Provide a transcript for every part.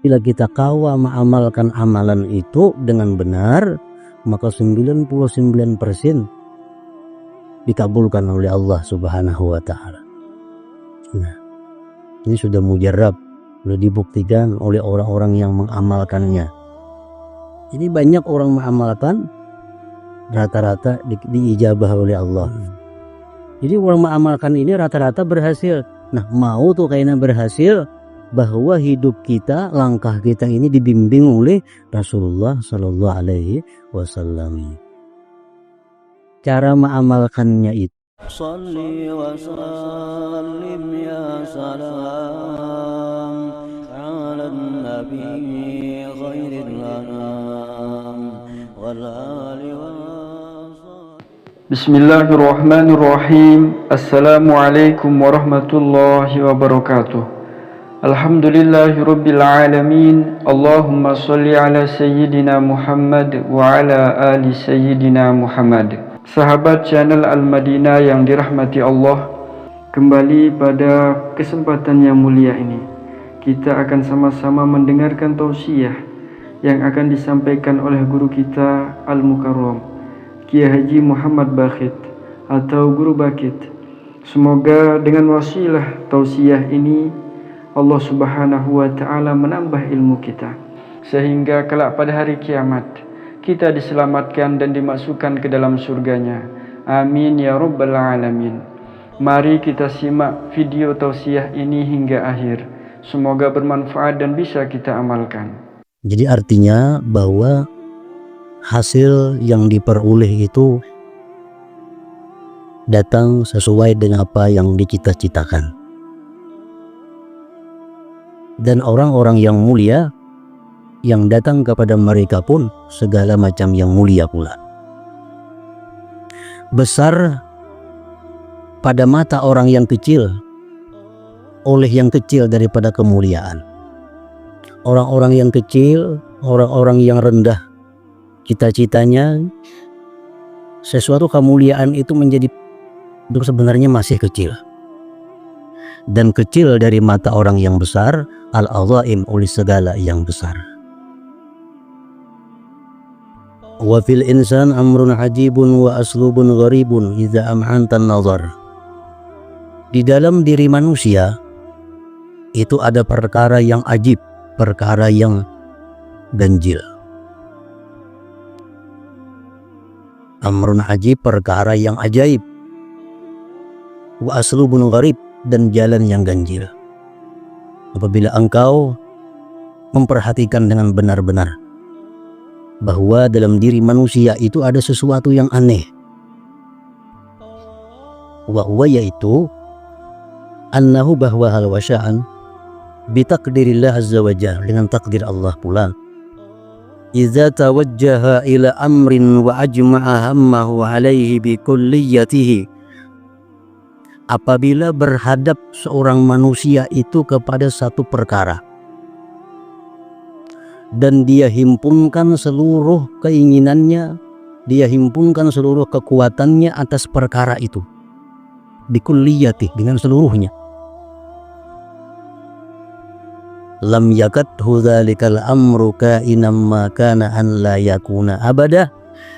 Bila kita kawa mengamalkan amalan itu dengan benar, maka 99% dikabulkan oleh Allah Subhanahu wa Ta'ala. Nah, ini sudah mujarab, sudah dibuktikan oleh orang-orang yang mengamalkannya. Jadi banyak orang mengamalkan, rata-rata diijabah oleh Allah. Jadi orang mengamalkan ini rata-rata berhasil. Nah, mau tuh kayaknya berhasil, bahwa hidup kita, langkah kita ini dibimbing oleh Rasulullah Sallallahu Alaihi Wasallam. Cara mengamalkannya itu. Salli wa sallim ya salam ala nabi khairil anam wal ali wa Bismillahirrahmanirrahim. Assalamualaikum warahmatullahi wabarakatuh. Alhamdulillahirabbil alamin. Allahumma shalli ala sayyidina Muhammad wa ala ali sayyidina Muhammad. Sahabat channel Al-Madinah yang dirahmati Allah, kembali pada kesempatan yang mulia ini kita akan sama-sama mendengarkan tausiah yang akan disampaikan oleh guru kita Al-Mukarram Kiai Haji Muhammad Bakhit atau Guru Bakit. Semoga dengan wasilah tausiah ini Allah Subhanahu wa Ta'ala menambah ilmu kita, sehingga kelak pada hari kiamat kita diselamatkan dan dimasukkan ke dalam surganya. Amin ya rabbal alamin. Mari kita simak video tausiah ini hingga akhir. Semoga bermanfaat dan bisa kita amalkan. Jadi artinya bahwa hasil yang diperoleh itu datang sesuai dengan apa yang dicita-citakan. Dan orang-orang yang mulia yang datang kepada mereka pun segala macam yang mulia pula. Besar pada mata orang yang kecil oleh yang kecil daripada kemuliaan. Orang-orang yang kecil, orang-orang yang rendah, cita-citanya sesuatu kemuliaan itu menjadi sebenarnya masih kecil. Dan kecil dari mata orang yang besar, al-azaim oleh segala yang besar. Wa fil insan amrun ajibun wa aslubun gharibun idza am'anta an-nazar. Di dalam diri manusia itu ada perkara yang ajib, perkara yang ganjil. Amrun ajib, perkara yang ajaib. Wa aslubun gharib, dan jalan yang ganjil. Apabila engkau memperhatikan dengan benar-benar bahwa dalam diri manusia itu ada sesuatu yang aneh, wa huwa, yaitu annahu, bahwa hal wasya'an bitakdirillah azza wa jalla, dengan takdir Allah pula, idza tawajjaha ila amrin wa ajma'a hammahu alaihi bi kulliyatihi, apabila berhadap seorang manusia itu kepada satu perkara dan dia himpunkan seluruh keinginannya, dia himpunkan seluruh kekuatannya atas perkara itu, bikulliyati, dengan seluruhnya, lam yakadhu dzalikal amru kainam ma kana an la yakuna abada,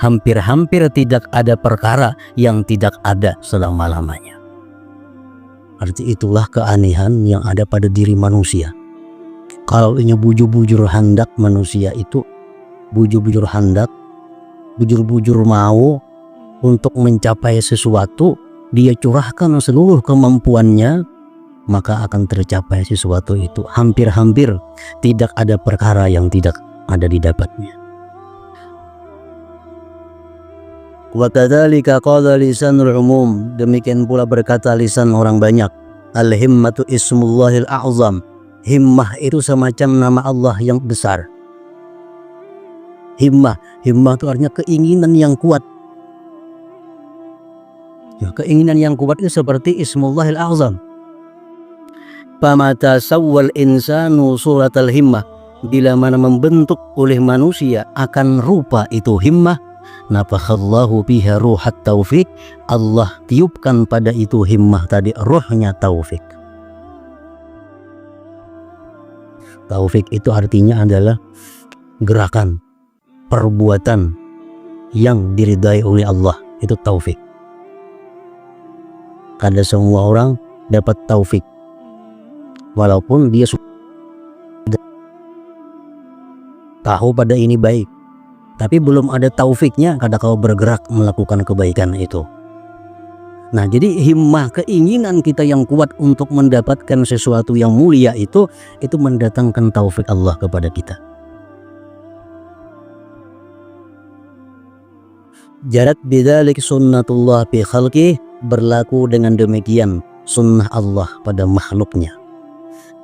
hampir-hampir tidak ada perkara yang tidak ada selama-lamanya. Arti itulah keanehan yang ada pada diri manusia. Kalau ini bujur-bujur hendak manusia itu, bujur-bujur hendak, bujur-bujur mau untuk mencapai sesuatu, dia curahkan seluruh kemampuannya, maka akan tercapai sesuatu itu. Hampir-hampir tidak ada perkara yang tidak ada didapatnya. Wa kadzalika qala lisanul umum, demikian pula berkata lisan orang banyak. Al-himmatu ismullahil a'zam, himmah itu semacam nama Allah yang besar. Himmah itu artinya keinginan yang kuat. Ya, keinginan yang kuat itu seperti ismullahil a'zam. Famata sawwal insanu suratal himmah, bila mana membentuk oleh manusia akan rupa itu himmah, nafakhallahu biha ruhat taufik, Allah tiupkan pada itu himmah tadi rohnya taufik. Taufik itu artinya adalah gerakan, perbuatan yang diridai oleh Allah, itu taufik. Kada semua orang dapat taufik, walaupun dia sudah tahu pada ini baik, tapi belum ada taufiknya kada kau bergerak melakukan kebaikan itu. Nah, jadi himmah, keinginan kita yang kuat untuk mendapatkan sesuatu yang mulia itu mendatangkan taufik Allah kepada kita. Jarat bidzalik sunnatullah fi khalqih, berlaku dengan demikian sunnah Allah pada makhluknya.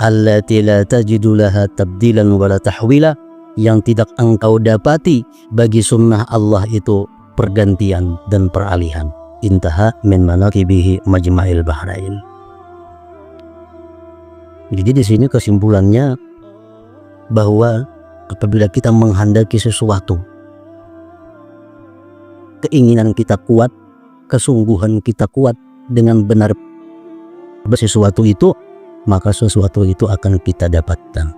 Allati la tajidu laha tabdilan wala tahwila, yang tidak engkau dapati bagi sunnah Allah itu pergantian dan peralihan. Intaha min manaqibihi majma'il bahrain. Jadi di sini kesimpulannya bahwa apabila kita menghendaki sesuatu, keinginan kita kuat, kesungguhan kita kuat dengan benar sesuatu itu, maka sesuatu itu akan kita dapatkan.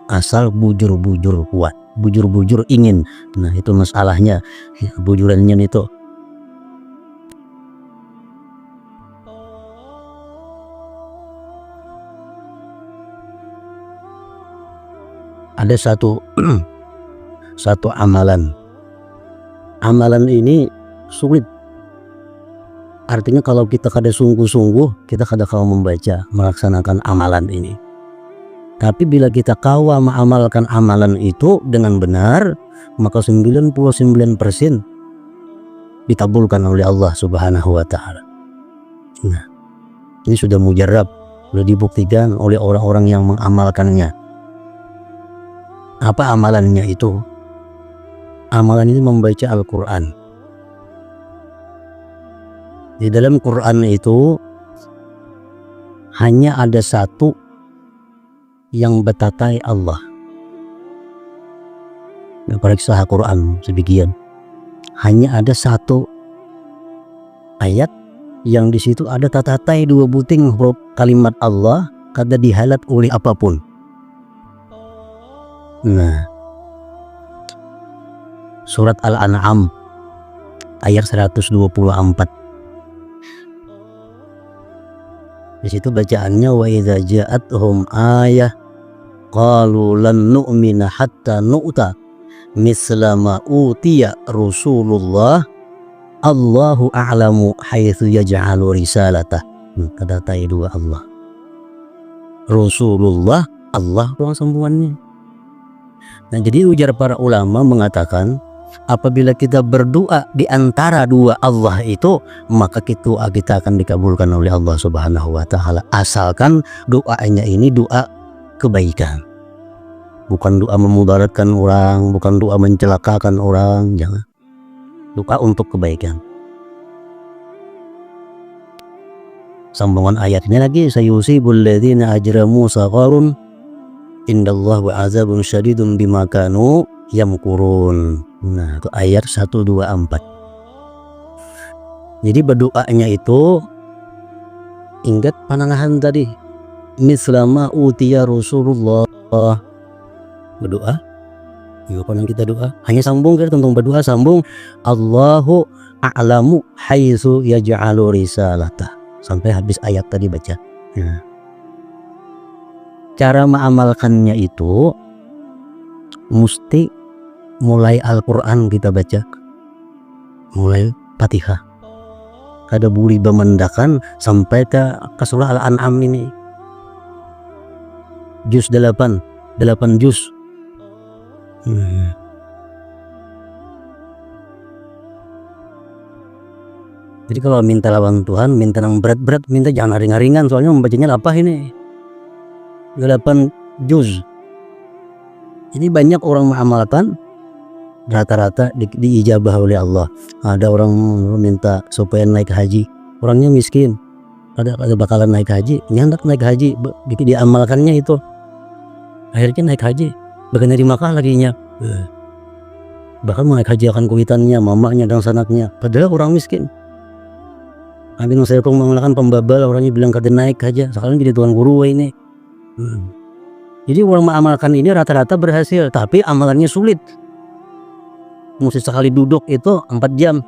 Asal bujur-bujur kuat, bujur-bujur ingin. Nah, itu masalahnya, bujurannya itu. Ada satu amalan. Amalan ini sulit. Artinya kalau kita kada sungguh-sungguh, kita kada kau membaca, melaksanakan amalan ini. Tapi bila kita kau mengamalkan amalan itu dengan benar, maka 99% dikabulkan oleh Allah Subhanahu wa taala. Nah, ini sudah mujarab, sudah dibuktikan oleh orang-orang yang mengamalkannya. Apa amalannya itu? Amalan ini membaca Al-Quran. Di dalam Quran itu hanya ada satu yang betatai Allah. Periksa Al-Quran sebagian. Hanya ada satu ayat yang di situ ada tatatai dua buting huruf kalimat Allah, kada dihalat oleh apapun. Nah, surat Al-An'am ayat 124. Di situ bacaannya wa idza ja'atuhum ayah qalu lan nu'mina hatta nu'ta misla ma utiya Rasulullah Allahu a'lamu haitsu yaj'alu risalatah. Kata tai dua Allah. Rasulullah, Allah ruang sembuhannya. Nah, jadi ujar para ulama mengatakan apabila kita berdoa di antara dua Allah itu, maka kita akan dikabulkan oleh Allah Subhanahu wa taala, asalkan doanya ini doa kebaikan. Bukan doa memudaratkan orang, bukan doa mencelakakan orang, jangan. Doa untuk kebaikan. Sambungan ayatnya lagi, sayusibul ladzina ajramu sagharun indallahi wa azabun syadidun bima kanu yamkurun. Nah, itu ayat 124. Jadi berdoanya itu ingat panangahan tadi, mislama utiya Rasulullah. Berdoa, yuk panang kita doa, hanya sambung kita tentang berdoa, sambung Allahu a'lamu haitsu yaj'alu risalatah sampai habis ayat tadi baca. Nah, cara mengamalkannya itu mesti mulai Al-Quran kita baca, mulai Fatihah, kada boleh bemendakan sampai ke surah Al-An'am ini, juz 8 juz. Jadi kalau minta lawan Tuhan, minta yang berat-berat, minta jangan ringan-ringan, soalnya membacanya apa ini 8 juz. Ini banyak orang mengamalkan, rata-rata diijabah oleh Allah. Ada orang minta supaya naik haji, orangnya miskin, ada bakalan naik haji, nyandak naik haji, diamalkannya itu, akhirnya naik haji, bahkan dari Makkah laginya, bahkan mau naik haji akan kuitannya, mamanya dan sanaknya, padahal orang miskin. Kami saya menggunakan pembabal, orangnya bilang kada naik aja, sekarang jadi tuan guru ini. Jadi orang mengamalkan ini rata-rata berhasil, tapi amalannya sulit. Mesti sekali duduk itu 4 jam.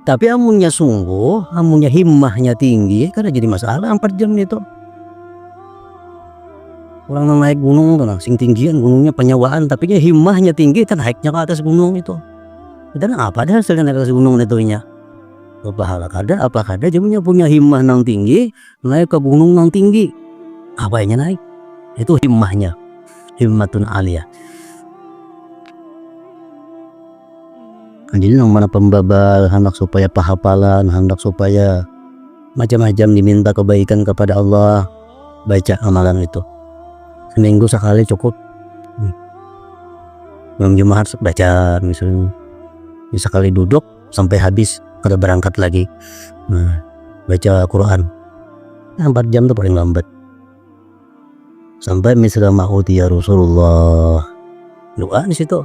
Tapi amunnya sungguh, amunnya himmahnya tinggi, kan jadi masalah 4 jam itu. Orang naik gunung tuh, sing tinggian gunungnya penyewaan, tapi himmahnya tinggi, kan naiknya ke atas gunung itu. Dan apa ada hasilnya naik ke atas gunung itunya? Pahala kada, apa kada jamnya punya himmah nang tinggi, naik ke gunung nang tinggi. Apanya naik? Itu himmahnya, himmatun aliyah. Jadi yang mana pembabal hendak supaya pahapalan, hendak supaya macam-macam diminta kebaikan kepada Allah, baca amalan itu. Seminggu sekali cukup. Belum Jumat baca misalnya. Sekali duduk sampai habis, kada berangkat lagi. Baca Quran. 4 jam tuh paling lambat. Sampai misal ma'uti ya Rasulullah. Doa di situ.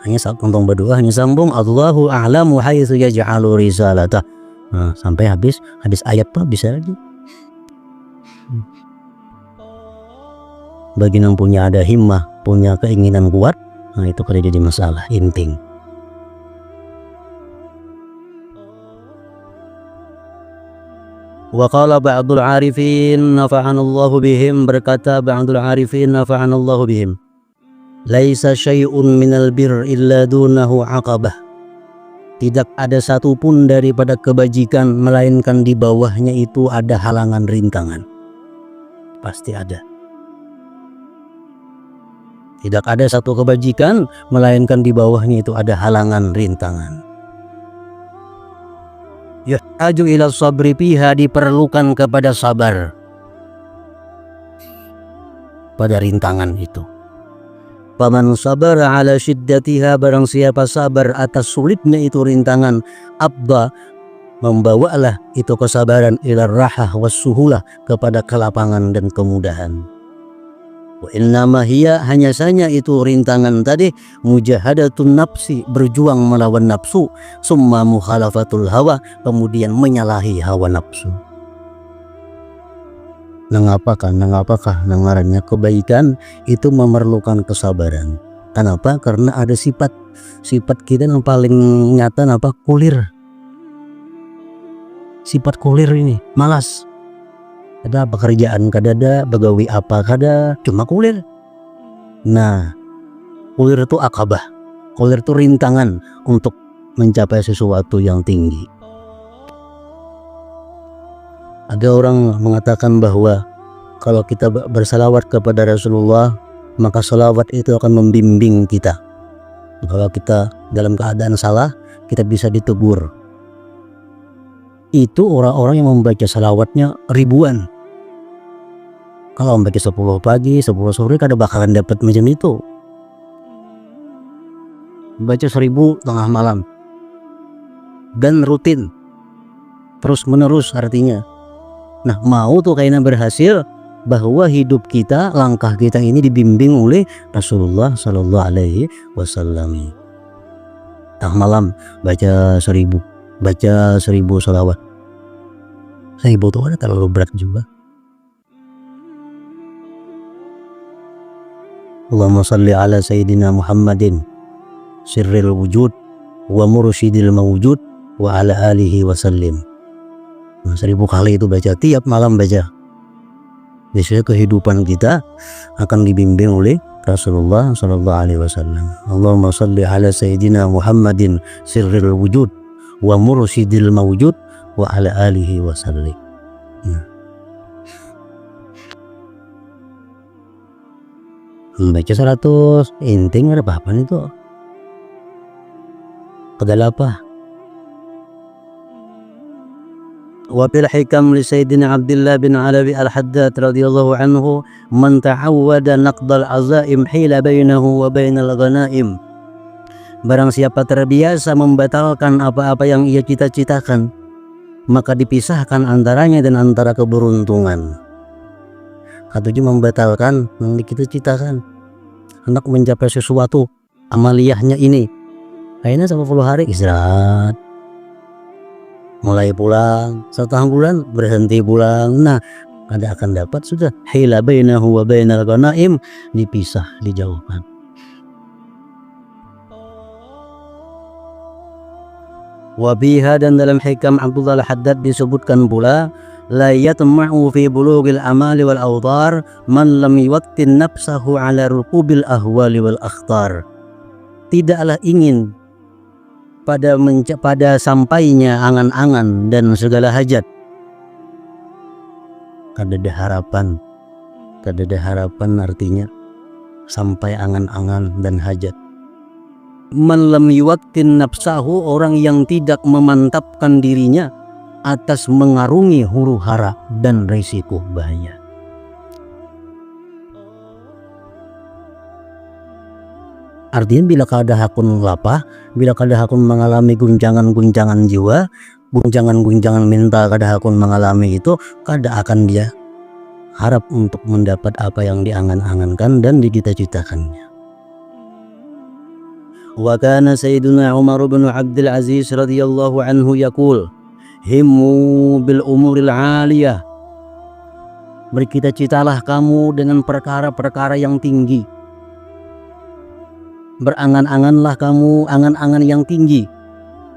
Hanya saat nonton berdoa hanya sambung Allahu a'lamu haitsu yaj'alu risalatah. Sampai habis ayat tuh bisa lagi. Bagi yang punya ada himmah, punya keinginan kuat, itu kada jadi masalah, inting. Wa qala ba'dul 'arifin nafa'anallahu bihim, berkata ba'dul 'arifin nafa'anallahu bihim. Laisa syai'un minal bir illa dunahu aqabah. Tidak ada satupun daripada kebajikan melainkan di bawahnya itu ada halangan rintangan. Pasti ada. Tidak ada satu kebajikan melainkan di bawahnya itu ada halangan rintangan. Yahtaju ila sabri fiha, diperlukan kepada sabar pada rintangan itu. Faman sabara ala syiddatiha, barang siapa sabar atas sulitnya itu rintangan, abda, membawalah itu kesabaran ila rahah wassuhulah, kepada kelapangan dan kemudahan. Wa innama hiya, hanya saja itu rintangan tadi, mujahadatun nafsi, berjuang melawan nafsu, summa mukhalafatul hawa, kemudian menyalahi hawa nafsu. Nangapakah nangarannya kebaikan itu memerlukan kesabaran. Kenapa? Karena ada sifat kita yang paling nyata apa? Kulir. Sifat kulir ini malas. Ada pekerjaan kadada, begawi apa kada, cuma kulir. Nah, kulir itu akabah. Kulir itu rintangan untuk mencapai sesuatu yang tinggi. Ada orang mengatakan bahwa kalau kita bersalawat kepada Rasulullah, maka salawat itu akan membimbing kita. Kalau kita dalam keadaan salah, kita bisa ditegur. Itu orang-orang yang membaca salawatnya ribuan. Kalau membaca 10 pagi, 10 sore, kada bakalan dapat macam itu. Baca 1000 tengah malam. Dan rutin. Terus menerus artinya. Nah, mau tuh kayaknya berhasil, bahwa hidup kita, langkah kita ini dibimbing oleh Rasulullah Sallallahu Alaihi Wasallam. Tengah malam baca 1000, baca 1000 salawat. 1000 tuh ada terlalu berat juga. Allahumma salli ala Sayyidina Muhammadin sirril wujud wa mursyidil mawujud wa ala alihi wasallim. 1000 kali itu baca, tiap malam baca. Biasanya kehidupan kita akan dibimbing oleh Rasulullah Sallallahu Alaihi Wasallam. Allahumma salli ala Sayyidina Muhammadin sirril wujud wa mursyidil mawujud wa ala alihi wasallim. Baca 100, inting ada apa itu? Padahal apa? Wa fil hikam li Sayyidina Abdullah bin Alawi al-Haddad radhiyallahu anhu, man ta'awwada naqdal azaim hila bainahu wa bainal ghanaim. Barang siapa terbiasa membatalkan apa-apa yang ia cita-citakan, maka dipisahkan antaranya dan antara keberuntungan. Katujuh membatalkan yang kita citakan, hendak mencapai sesuatu, amaliyahnya ini, kayaknya 10 hari istirahat. mulai pulang, setengah bulan berhenti pulang. Nah, kada akan dapat sudah hila bainahu wa bainal ghanaim, dipisah, dijauhkan. Wa biha, dan dalam hikam Abdullah Al-Haddad disebutkan pula, la yatma'u fi bulughil amali wal awdar man lam yuwattin nafsahu ala rukubil ahwali wal akhtar. Tidaklah ingin pada sampainya angan-angan dan segala hajat. Kadada harapan artinya sampai angan-angan dan hajat. Man lam yuwattin nafsahu, orang yang tidak memantapkan dirinya atas mengarungi huru hara dan risiko bahaya. Artinya bila kada hakun lapah, bila kada hakun mengalami guncangan-guncangan jiwa, guncangan-guncangan mental kada hakun mengalami itu, kada akan dia harap untuk mendapat apa yang diangan-angankan dan dicita-citakannya. Wa kana Sayyiduna Umar bin Abdul Aziz radhiyallahu anhu yaqul, himmu bil umuril aliyah. Bercita-citalah kamu dengan perkara-perkara yang tinggi. Berangan-anganlah kamu angan-angan yang tinggi.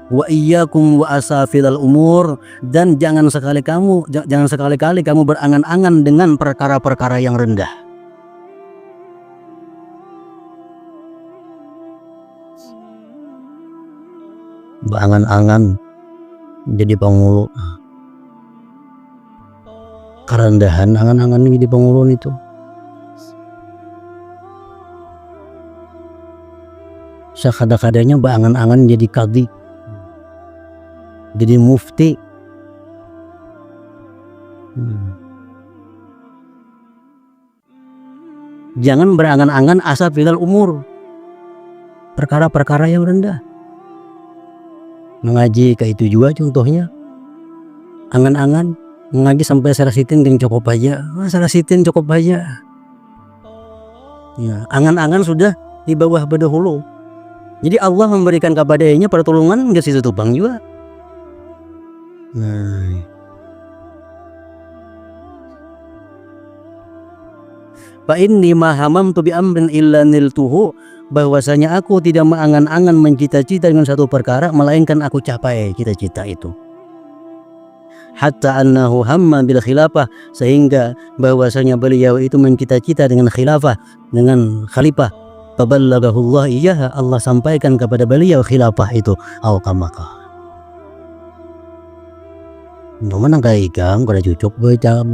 Wa iyyakum wa asafilal umur, dan jangan sekali-kali kamu berangan-angan dengan perkara-perkara yang rendah. Berangan-angan jadi pengulu, kerendahan angan-angan jadi pengulu itu. Sekada-kadanya berangan-angan jadi kadi, jadi mufti. Jangan berangan-angan asafilal umur, perkara-perkara yang rendah. Mengaji kayak itu juga contohnya. Angan-angan mengaji sampai sarasitin dan cukup aja. Sarasitin cukup aja. Ya, angan-angan sudah di bawah bedahulu. Jadi Allah memberikan kepadanya pertolongan enggak situ tupang juga. Fa inni ma hamamtu bi amrin illa niltuhu, bahwasanya aku tidak mengangan-angan mencita-cita dengan satu perkara melainkan aku capai cita-cita itu. Hatta annahu hamma bil khilafah, sehingga bahwasanya beliau itu mencita-cita dengan khilafah, dengan khalifah. Faballagahullah iyyaha, Allah sampaikan kepada beliau khilafah itu. Au kamaka. Mana kayak ikam kada cucuk baca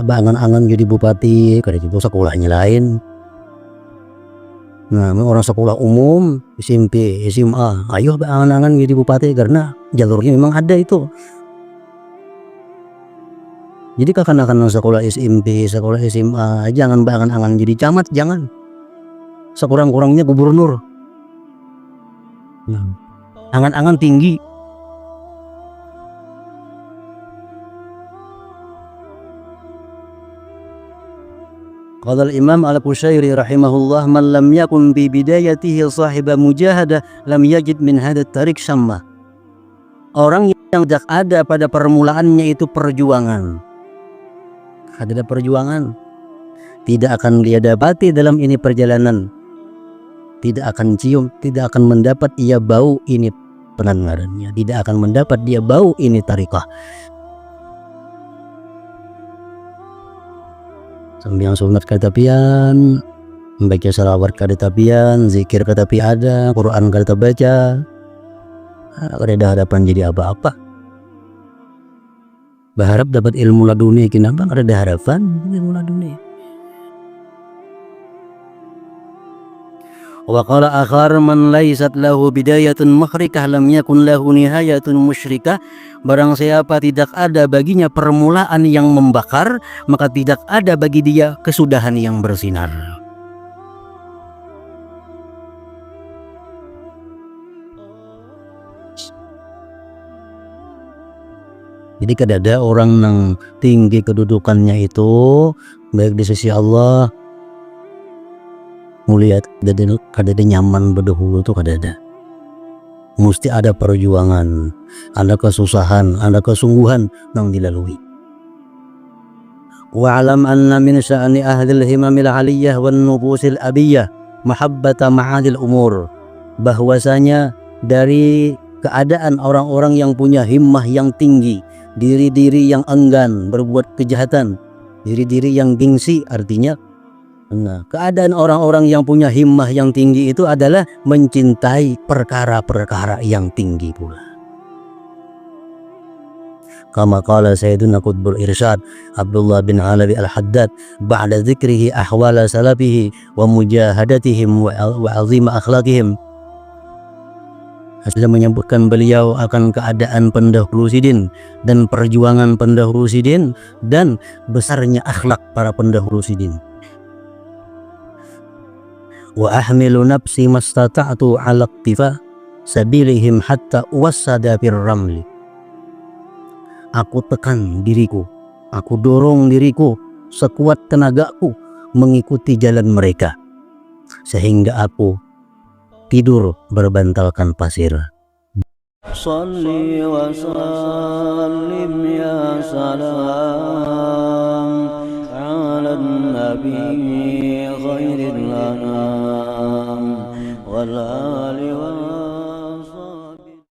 angan-angan jadi bupati, kada cucuk sekolahnya lain. Nah, orang sekolah umum, SMP, SMA, ayo berangan-angan jadi bupati karena jalurnya memang ada itu. Jadi kakan-kakan sekolah SMP, sekolah SMA, jangan berangan-angan jadi camat, jangan. Sekurang-kurangnya gubernur. Nah, angan-angan tinggi. Qala al-Imam Al-Qushairi rahimahullah, man lam yakun bi bidayatihi sahiba mujahadah lam yajid min hadat tariq syamma. Orang yang tidak ada pada permulaannya itu perjuangan. Ada perjuangan, tidak akan dia dapati dalam ini perjalanan. Tidak akan cium, tidak akan mendapat ia bau ini pendengarannya, tidak akan mendapat dia bau ini tarikah. Sembiang sunat katapian, membaca salawat katapian, zikir katapi ada, Quran kata baca, ada harapan jadi apa-apa. Berharap dapat ilmu laduni, kenapa ada harapan ilmu laduni? Wa qala akhar man laysat lahu bidayatun mukhrikah lam yakun lahu nihayatun musyrikah. Barang siapa tidak ada baginya permulaan yang membakar, maka tidak ada bagi dia kesudahan yang bersinar. Jadi kadada orang yang tinggi kedudukannya itu baik di sisi Allah, mulia, kadada nyaman berdahulu tuh kadada. Mesti ada perjuangan, ada kesusahan, ada kesungguhan yang dilalui. Wa'alam anna min sya'ni ahlil himamil aliyah wan nufusil abiyah mahabbata ma'adil umur. Bahwasanya dari keadaan orang-orang yang punya himmah yang tinggi, diri-diri yang enggan berbuat kejahatan, diri-diri yang gengsi, artinya keadaan orang-orang yang punya himmah yang tinggi itu adalah mencintai perkara-perkara yang tinggi pula. Kama qala Sayyiduna Qutbul Irsyad Abdullah bin Alawi Al-Haddad ba'da dzikrihi ahwala salafihi wa mujahadatihim wa azima akhlaqihim. Sudah menyebutkan beliau akan keadaan pendahulu sidin dan perjuangan pendahulu sidin dan besarnya akhlak para pendahulu sidin. Wa ahmilu nafsi mastata'tu 'ala iktifa sabilihim hatta uwassada fir ramli. Aku tekan diriku, aku dorong diriku sekuat tenagaku mengikuti jalan mereka, sehingga aku tidur berbantalkan pasir. Salli wa sallim ya salam ala nabi khairil anam wal ali wa